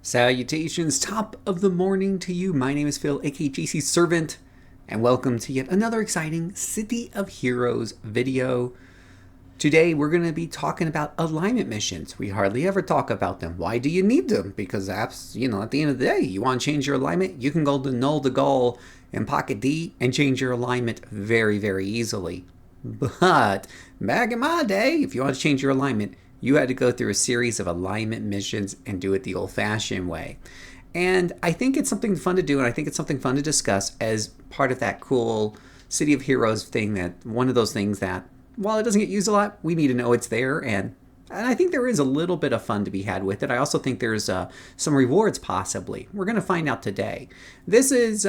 Salutations, top of the morning to you. My name is Phil, aka JC's Servant, and welcome to yet another exciting City of Heroes video. Today we're going to be talking about alignment missions. We hardly ever talk about them. Why do you need them? Because that's, at the end of the day, you want to change your alignment, you can go to Null to Gall in Pocket D and change your alignment very, very easily. But back in my day, if you want to change your alignment, you had to go through a series of alignment missions and do it the old-fashioned way. And I think it's something fun to do, and I think it's something fun to discuss as part of that cool City of Heroes thing, that one of those things that, while it doesn't get used a lot, we need to know it's there, and I think there is a little bit of fun to be had with it. I also think there's some rewards, possibly. We're going to find out today. This is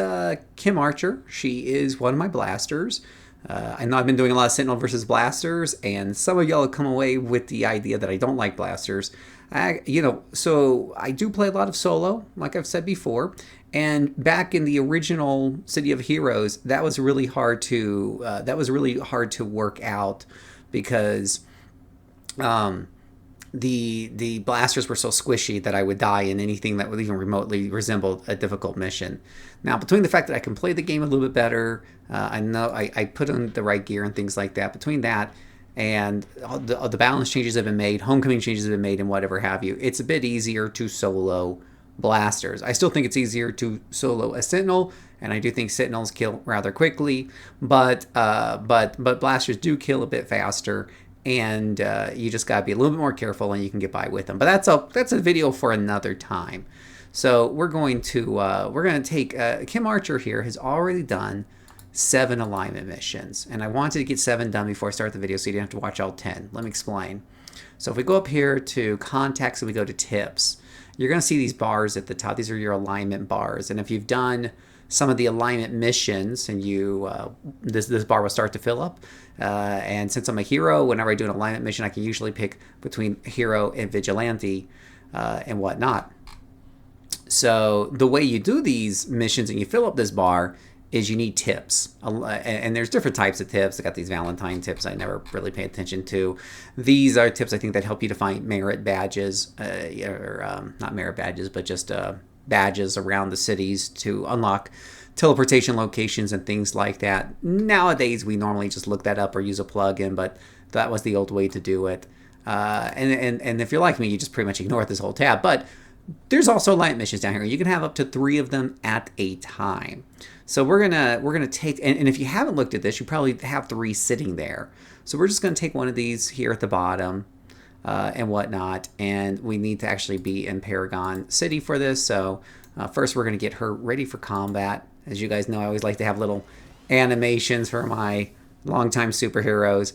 Kim Archer. She is one of my blasters. I know I've been doing a lot of Sentinel versus blasters, and some of y'all have come away with the idea that I don't like blasters. So I do play a lot of solo, like I've said before. And back in the original City of Heroes, that was really hard to work out because the blasters were so squishy that I would die in anything that would even remotely resemble a difficult mission. Now, between the fact that I can play the game a little bit better, I know I put on the right gear and things like that, between that and all the balance changes have been made, homecoming changes have been made, and whatever have you, it's a bit easier to solo blasters. I still think it's easier to solo a Sentinel, and I do think Sentinels kill rather quickly, but blasters do kill a bit faster. And you just gotta be a little bit more careful, and you can get by with them. But that's a video for another time. So we're going to take Kim Archer here has already done 7 alignment missions, and I wanted to get 7 done before I start the video, so you didn't have to watch all 10. Let me explain. So if we go up here to contacts and we go to tips, you're gonna see these bars at the top. These are your alignment bars, and if you've done some of the alignment missions, and this bar will start to fill up. And since I'm a hero, whenever I do an alignment mission, I can usually pick between hero and vigilante and whatnot. So the way you do these missions and you fill up this bar is you need tips. And there's different types of tips. I got these Valentine tips I never really pay attention to. These are tips I think that help you to find merit badges, not merit badges, but just badges around the cities to unlock teleportation locations and things like that. Nowadays, we normally just look that up or use a plugin, but that was the old way to do it. And if you're like me, you just pretty much ignore this whole tab. But there's also alignment missions down here. You can have up to 3 of them at a time. So we're gonna take, and if you haven't looked at this, you probably have 3 sitting there. So we're just gonna take one of these here at the bottom. And whatnot, and we need to actually be in Paragon City for this. So first we're going to get her ready for combat. As you guys know, I always like to have little animations for my longtime superheroes.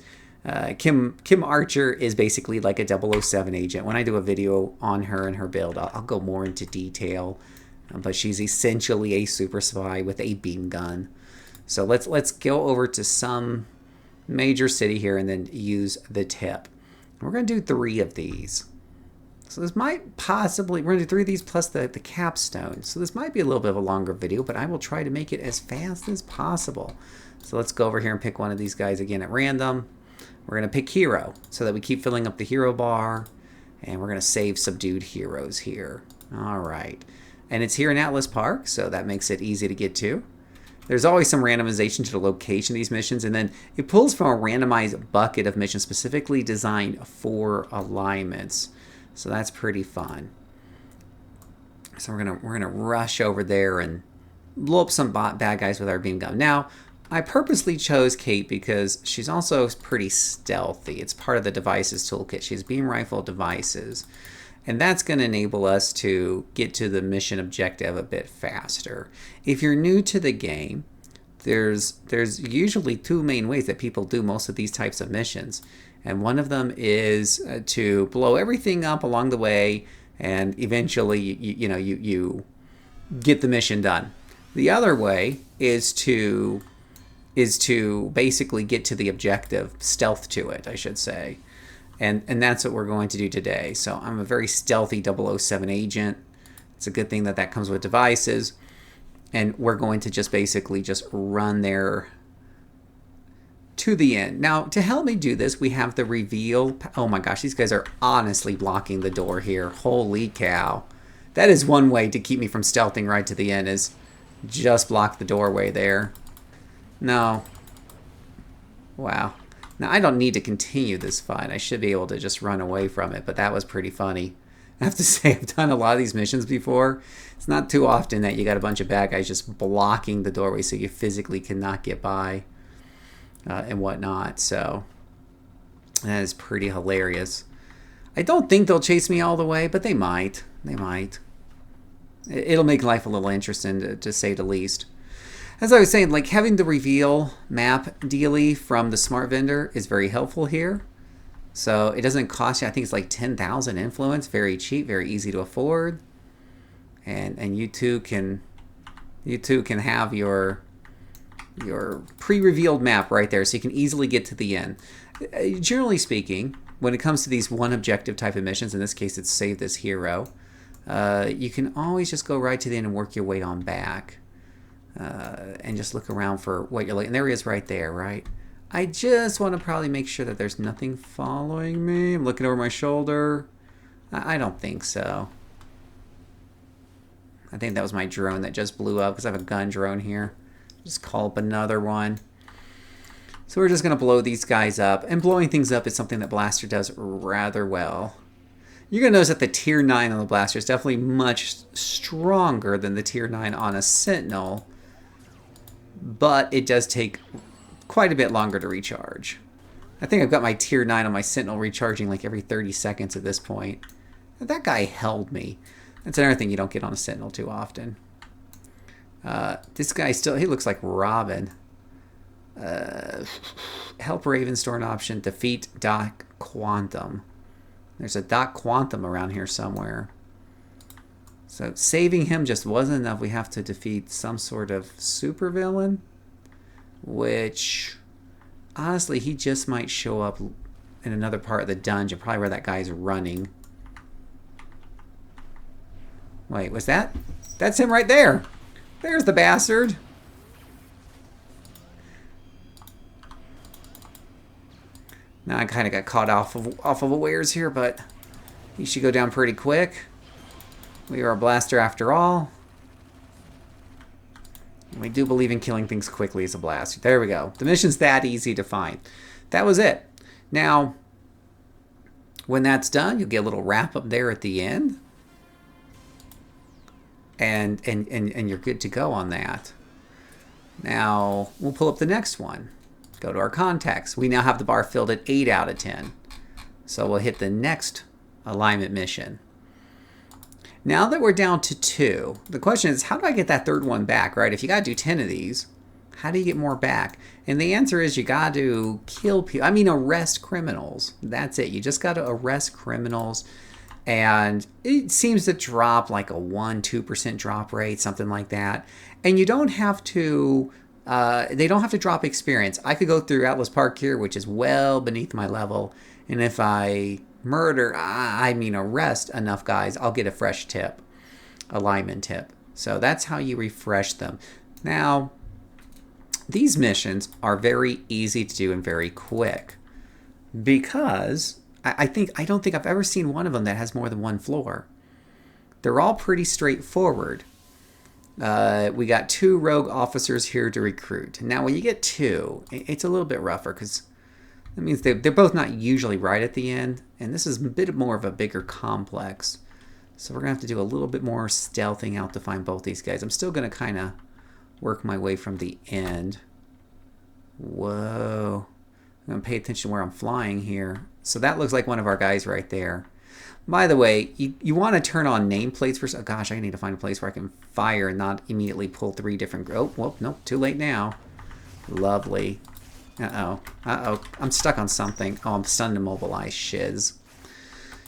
Kim Archer is basically like a 007 agent. When I do a video on her and her build, I'll go more into detail, but she's essentially a super spy with a beam gun. So let's go over to some major city here and then use the tip. We're going to do 3 of these. So this might possibly, we're going to do 3 of these plus the capstone. So this might be a little bit of a longer video, but I will try to make it as fast as possible. So let's go over here and pick one of these guys again at random. We're going to pick hero so that we keep filling up the hero bar. And we're going to save subdued heroes here. All right. And it's here in Atlas Park, so that makes it easy to get to. There's always some randomization to the location of these missions, and then it pulls from a randomized bucket of missions specifically designed for alignments. So that's pretty fun. So we're gonna rush over there and blow up some bad guys with our beam gun. Now, I purposely chose Kate because she's also pretty stealthy. It's part of the devices toolkit. She has beam rifle devices. And that's going to enable us to get to the mission objective a bit faster. If you're new to the game, there's usually 2 main ways that people do most of these types of missions. And one of them is to blow everything up along the way, and eventually you get the mission done. The other way is to basically get to the objective, stealth to it, I should say. And that's what we're going to do today. So I'm a very stealthy 007 agent. It's a good thing that comes with devices. And we're going to just basically just run there to the end. Now, to help me do this, we have the reveal. Oh my gosh, these guys are honestly blocking the door here. Holy cow. That is one way to keep me from stealthing right to the end, is just block the doorway there. No. Wow. Now, I don't need to continue this fight. I should be able to just run away from it, but that was pretty funny. I have to say, I've done a lot of these missions before. It's not too often that you got a bunch of bad guys just blocking the doorway so you physically cannot get by and whatnot. So that is pretty hilarious. I don't think they'll chase me all the way, but they might. They might. It'll make life a little interesting, to say the least. As I was saying, like, having the reveal map dealie from the smart vendor is very helpful here. So it doesn't cost you, I think it's like 10,000 influence. Very cheap, very easy to afford. And you too can have your pre-revealed map right there, so you can easily get to the end. Generally speaking, when it comes to these one objective type of missions, in this case it's save this hero, you can always just go right to the end and work your way on back. And just look around for what you're looking. And there he is right there, right? I just want to probably make sure that there's nothing following me. I'm looking over my shoulder. I don't think so. I think that was my drone that just blew up because I have a gun drone here. Just call up another one. So we're just going to blow these guys up. And blowing things up is something that Blaster does rather well. You're going to notice that the tier 9 on the Blaster is definitely much stronger than the tier 9 on a Sentinel. But it does take quite a bit longer to recharge. I think I've got my tier 9 on my Sentinel recharging like every 30 seconds at this point. That guy held me. That's another thing you don't get on a Sentinel too often. This guy still, he looks like Robin. Help Ravenstorm option, defeat Doc Quantum. There's a Doc Quantum around here somewhere. So saving him just wasn't enough. We have to defeat some sort of supervillain, which honestly he just might show up in another part of the dungeon, probably where that guy's running. Wait, was that? That's him right there. There's the bastard. Now I kind of got caught off of awares here, but he should go down pretty quick. We are a blaster after all. We do believe in killing things quickly as a blaster. There we go. The mission's that easy to find. That was it. Now, when that's done, you'll get a little wrap up there at the end. And you're good to go on that. Now, we'll pull up the next one. Go to our contacts. We now have the bar filled at 8 out of 10. So we'll hit the next alignment mission. Now that we're down to 2, the question is, how do I get that third one back, right? If you got to do 10 of these, how do you get more back? And the answer is you got to kill people. I mean, arrest criminals. That's it. You just got to arrest criminals. And it seems to drop like a 1-2% drop rate, something like that. And you don't have to, they don't have to drop experience. I could go through Atlas Park here, which is well beneath my level. And if I murder, I mean arrest enough guys, I'll get a fresh tip, alignment tip. So that's how you refresh them. Now, these missions are very easy to do and very quick because I don't think I've ever seen one of them that has more than one floor. They're all pretty straightforward. We got 2 rogue officers here to recruit. Now, when you get 2, it's a little bit rougher because that means they're both not usually right at the end. And this is a bit more of a bigger complex. So we're going to have to do a little bit more stealthing out to find both these guys. I'm still going to kind of work my way from the end. Whoa. I'm going to pay attention to where I'm flying here. So that looks like one of our guys right there. By the way, you want to turn on nameplates for... Oh gosh, I need to find a place where I can fire and not immediately pull 3 different... Oh, well, nope, too late now. Lovely. Uh-oh. Uh-oh. I'm stuck on something. Oh, I'm stunned immobilized. Shiz.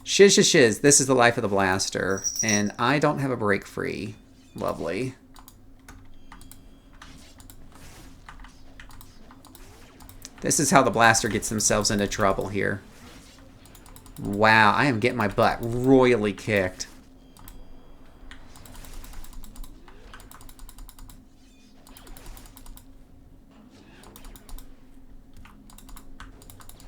Shiz, shiz, shiz. This is the life of the blaster. And I don't have a break free. Lovely. This is how the blaster gets themselves into trouble here. Wow, I am getting my butt royally kicked.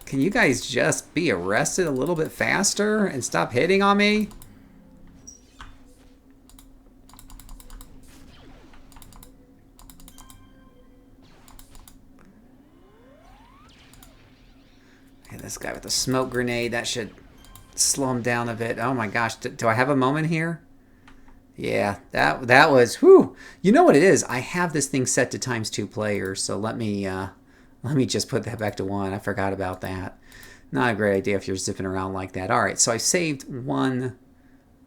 Can you guys just be arrested a little bit faster and stop hitting on me? This guy with the smoke grenade, that should slow him down a bit. Oh my gosh, do I have a moment here? Yeah, that was, whew. You know what it is? I have this thing set to ×2 players, so let me just put that back to 1. I forgot about that. Not a great idea if you're zipping around like that. All right, so I saved one.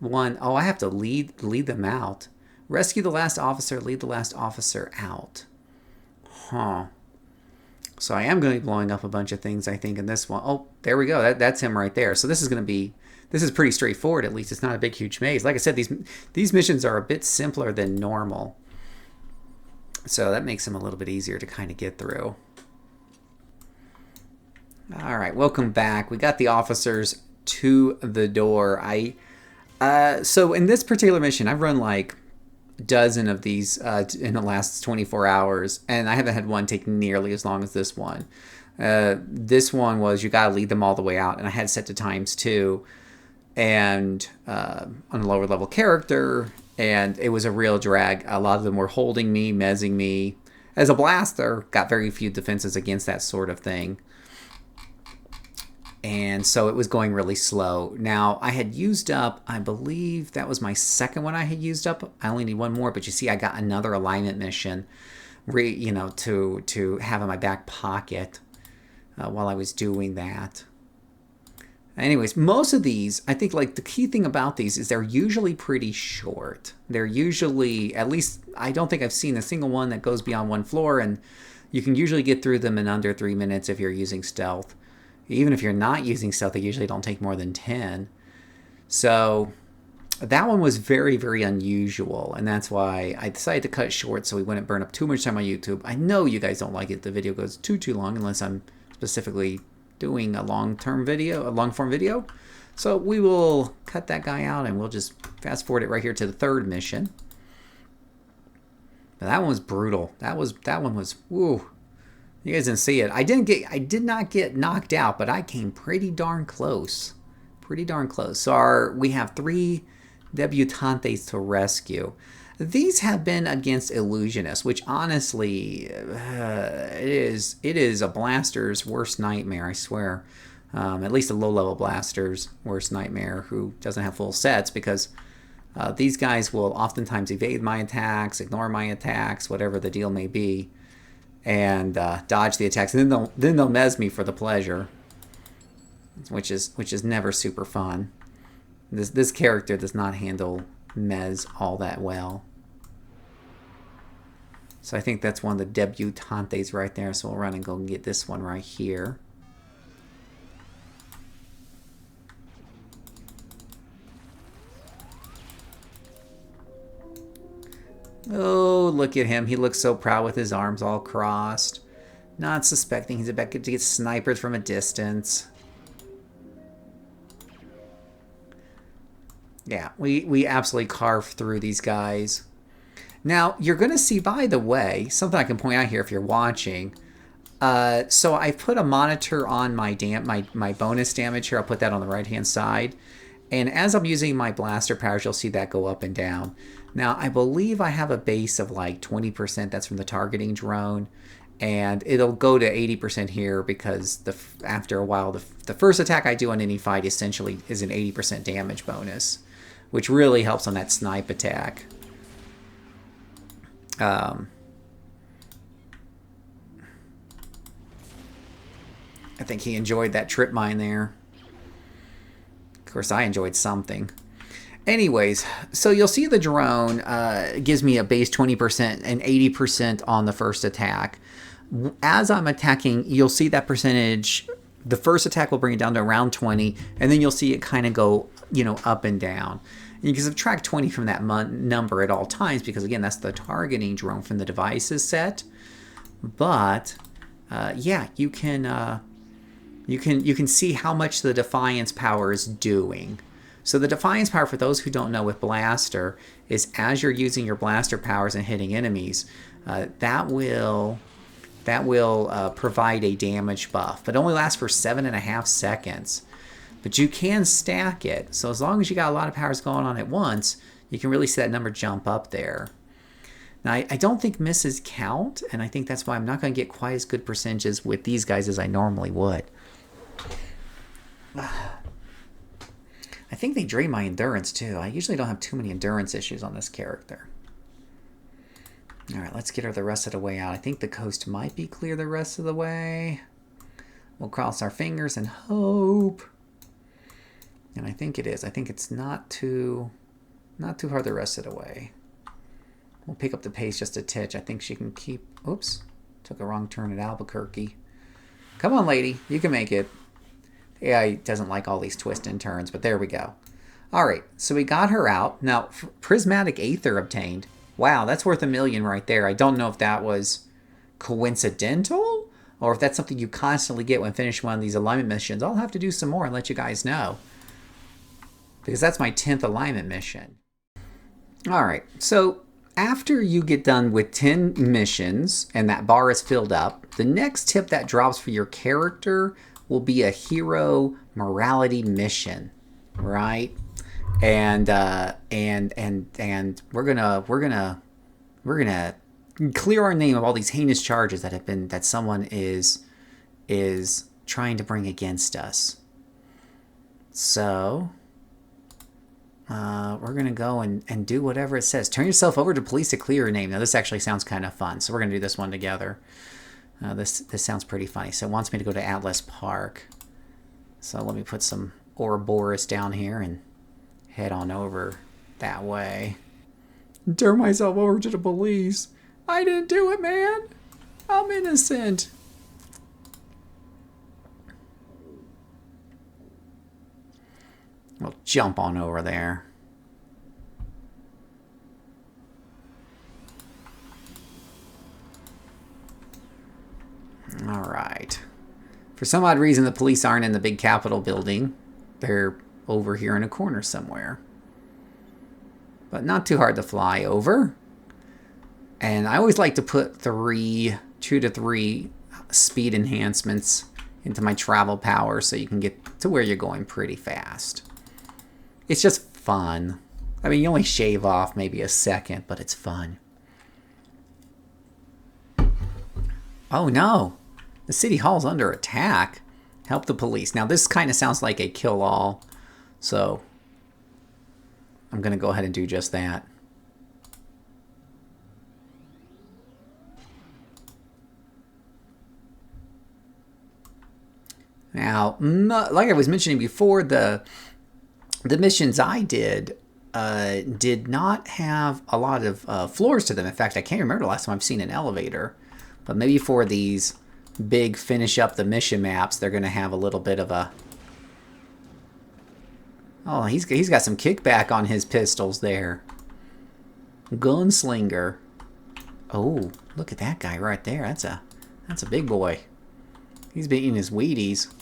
Oh, I have to lead them out. Rescue the last officer, lead the last officer out. Huh. So I am going to be blowing up a bunch of things, I think, in this one. Oh, there we go. That's him right there. So this is going to be, this is pretty straightforward, at least. It's not a big, huge maze. Like I said, these missions are a bit simpler than normal. So that makes them a little bit easier to kind of get through. All right, welcome back. We got the officers to the door. So in this particular mission, I've run like a dozen of these in the last 24 hours, and I haven't had one take nearly as long as this one. This one was you got to lead them all the way out, and I had set to ×2, and on a lower level character, and it was a real drag. A lot of them were holding me, mezzing me. As a blaster, got very few defenses against that sort of thing. And so it was going really slow. Now, I had used up, I believe that was my second one I had used up. I only need one more, but you see I got another alignment mission, to have in my back pocket while I was doing that. Anyways, most of these, I think like the key thing about these is they're usually pretty short. They're usually, at least I don't think I've seen a single one that goes beyond one floor, and you can usually get through them in under 3 minutes if you're using stealth. Even if you're not using stealth, they usually don't take more than 10. So that one was very, very unusual, and that's why I decided to cut it short so we wouldn't burn up too much time on YouTube. I know you guys don't like it. The video goes too long unless I'm specifically doing a long-form video. So we will cut that guy out, and we'll just fast forward it right here to the third mission. But that one was brutal. That one was woo. You guys didn't see it. I did not get knocked out, but I came pretty darn close. Pretty darn close. So we have 3 debutantes to rescue. These have been against illusionists, which honestly, it is a blaster's worst nightmare, I swear. At least a low-level blaster's worst nightmare who doesn't have full sets, because these guys will oftentimes evade my attacks, ignore my attacks, whatever the deal may be, and dodge the attacks, and then they'll mez me for the pleasure, which is never super fun. This character does not handle mez all that well. So I think that's one of the debutantes right there. So we'll run and go and get this one right here. Oh, look at him. He looks so proud with his arms all crossed. Not suspecting he's about to get sniped from a distance. Yeah, we absolutely carved through these guys. Now, you're going to see, by the way, something I can point out here if you're watching. So I put a monitor on my bonus damage here. I'll put that on the right-hand side. And as I'm using my blaster powers, you'll see that go up and down. Now, I believe I have a base of like 20%. That's from the targeting drone. And it'll go to 80% here because after a while, the first attack I do on any fight essentially is an 80% damage bonus, which really helps on that snipe attack. I think he enjoyed that trip mine there. Of course, I enjoyed something. Anyways, so you'll see the drone gives me a base 20% and 80% on the first attack. As I'm attacking, you'll see that percentage. The first attack will bring it down to around 20, and then you'll see it kind of go, up and down. And you can subtract 20 from that number at all times because, again, that's the targeting drone from the devices set. But yeah, you can see how much the Defiance power is doing. So the Defiance power, for those who don't know with Blaster, is as you're using your Blaster powers and hitting enemies, that will provide a damage buff. But it only lasts for 7.5 seconds. But you can stack it. So as long as you got a lot of powers going on at once, you can really see that number jump up there. Now, I don't think misses count, and I think that's why I'm not going to get quite as good percentages with these guys as I normally would. I think they drain my endurance too. I usually don't have too many endurance issues on this character. Alright, let's get her the rest of the way out. I think the coast might be clear the rest of the way. We'll cross our fingers and hope. And I think it is. I think it's not too hard the rest of the way. We'll pick up the pace just a titch. I think she can keep... Oops. Took a wrong turn at Albuquerque. Come on, lady. You can make it. The AI doesn't like all these twists and turns, but there we go. Alright, so we got her out. Now, prismatic aether obtained. Wow, that's worth $1 million right there. I don't know if that was coincidental or if that's something you constantly get when finishing one of these alignment missions. I'll have to do some more and let you guys know, because that's my 10th alignment mission. Alright, so after you get done with 10 missions and that bar is filled up, the next tip that drops for your character will be a hero morality mission, right? And we're gonna clear our name of all these heinous charges that someone is trying to bring against us. So we're gonna go and do whatever it says. Turn yourself over to police to clear your name. Now this actually sounds kind of fun, so we're gonna do this one together. This sounds pretty funny. So it wants me to go to Atlas Park. So let me put some Ouroboros down here and head on over that way. Turn myself over to the police. I didn't do it, man. I'm innocent. We'll jump on over there. All right. For some odd reason, the police aren't in the big Capitol building. They're over here in a corner somewhere. But not too hard to fly over. And I always like to put 2 to 3 speed enhancements into my travel power so you can get to where you're going pretty fast. It's just fun. I mean, you only shave off maybe a second, but it's fun. Oh no! The city hall's under attack. Help the police. Now this kind of sounds like a kill-all, so I'm going to go ahead and do just that. Now, like I was mentioning before, the missions I did not have a lot of floors to them. In fact, I can't remember the last time I've seen an elevator. But maybe for these big finish up the mission maps, they're going to have a little bit of a... Oh, he's got some kickback on his pistols there. Gunslinger. Oh, look at that guy right there. That's a big boy. He's been eating his Wheaties.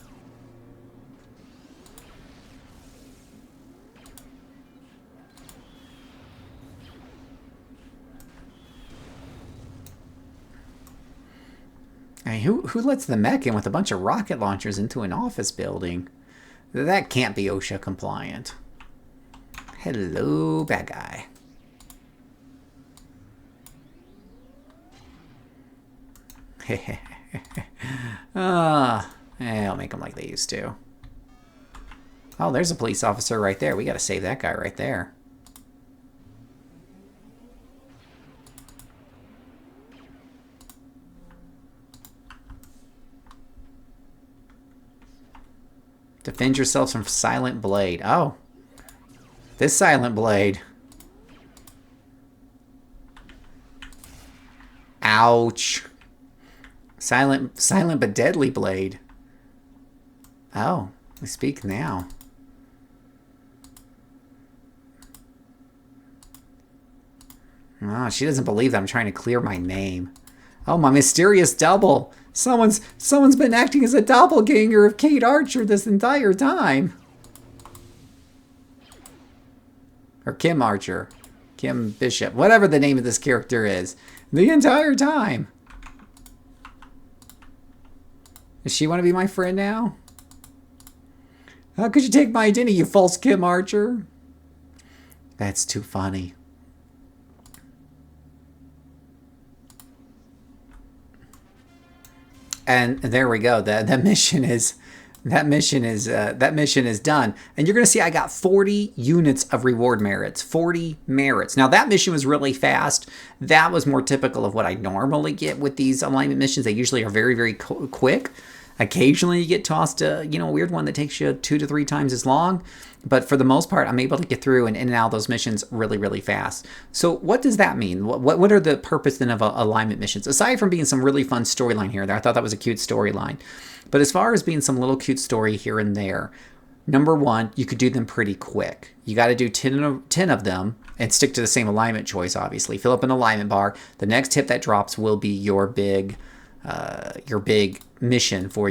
Hey, who lets the mech in with a bunch of rocket launchers into an office building? That can't be OSHA compliant. Hello, bad guy. I'll make them like they used to. Oh, there's a police officer right there. We gotta save that guy right there. Defend yourselves from Silent Blade. Oh. This Silent Blade. Ouch. Silent but deadly blade. Oh, we speak now. Oh, she doesn't believe that I'm trying to clear my name. Oh, my mysterious double. Someone's been acting as a doppelganger of Kate Archer this entire time. Or Kim Archer. Kim Bishop. Whatever the name of this character is. The entire time. Does she want to be my friend now? How could you take my identity, you false Kim Archer? That's too funny. And there we go. The mission is that mission is done, and you're going to see I got 40 units of reward merits. 40 merits. Now that mission was really fast. That was more typical of what I normally get with these alignment missions. They usually are very, very quick. Occasionally you get tossed a weird one that takes you 2 to 3 times as long, but for the most part I'm able to get through and in and out of those missions really, really fast. So what does that mean? What are the purpose then of alignment missions, aside from being some really fun storyline here and there? I thought that was a cute storyline, but as far as being some little cute story here and there, number one, you could do them pretty quick. You got to do 10 of them and stick to the same alignment choice, obviously. Fill up an alignment bar. The next tip that drops will be your big mission for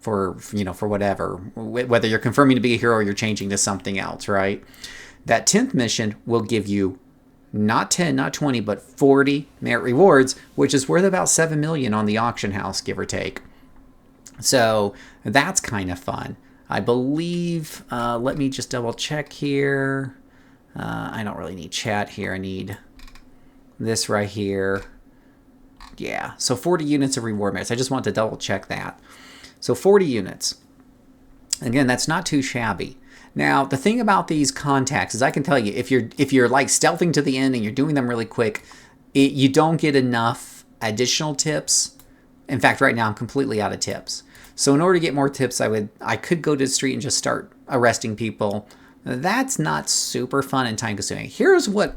whatever, whether you're confirming to be a hero or you're changing to something else, right? That 10th mission will give you not 10, not 20, but 40 merit rewards, which is worth about 7 million on the auction house, give or take. So that's kind of fun. I believe, let me just double check here. I don't really need chat here. I need this right here. Yeah, so 40 units of reward merits. I just want to double check that. So 40 units. Again, that's not too shabby. Now, the thing about these contacts is I can tell you, if you're like stealthing to the end and you're doing them really quick, you don't get enough additional tips. In fact, right now I'm completely out of tips. So in order to get more tips, I could go to the street and just start arresting people. That's not super fun and time consuming. Here's what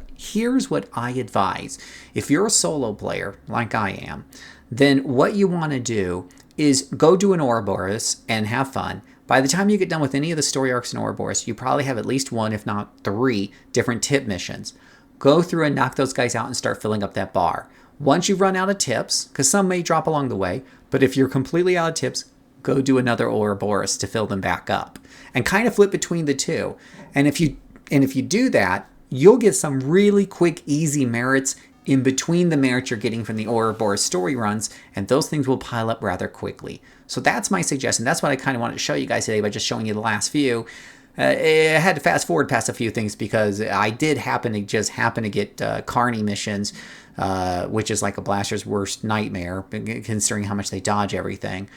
I advise. If you're a solo player, like I am, then what you want to do is go do an Ouroboros and have fun. By the time you get done with any of the story arcs in Ouroboros, you probably have at least 1, if not 3, different tip missions. Go through and knock those guys out and start filling up that bar. Once you run out of tips, because some may drop along the way, but if you're completely out of tips, go do another Ouroboros to fill them back up. And kind of flip between the two. And if you do that, you'll get some really quick, easy merits in between the merits you're getting from the Ouroboros story runs, and those things will pile up rather quickly. So that's my suggestion. That's what I kind of wanted to show you guys today by just showing you the last few. I had to fast forward past a few things because I did happen to get Carney missions, which is like a blaster's worst nightmare, considering how much they dodge everything.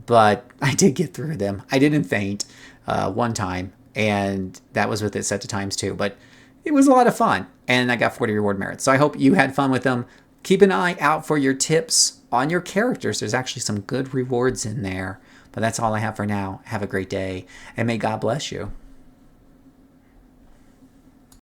But I did get through them. I didn't faint one time, and that was with it set to times 2. But it was a lot of fun, and I got 40 reward merits. So I hope you had fun with them. Keep an eye out for your tips on your characters. There's actually some good rewards in there. But that's all I have for now. Have a great day, and may God bless you.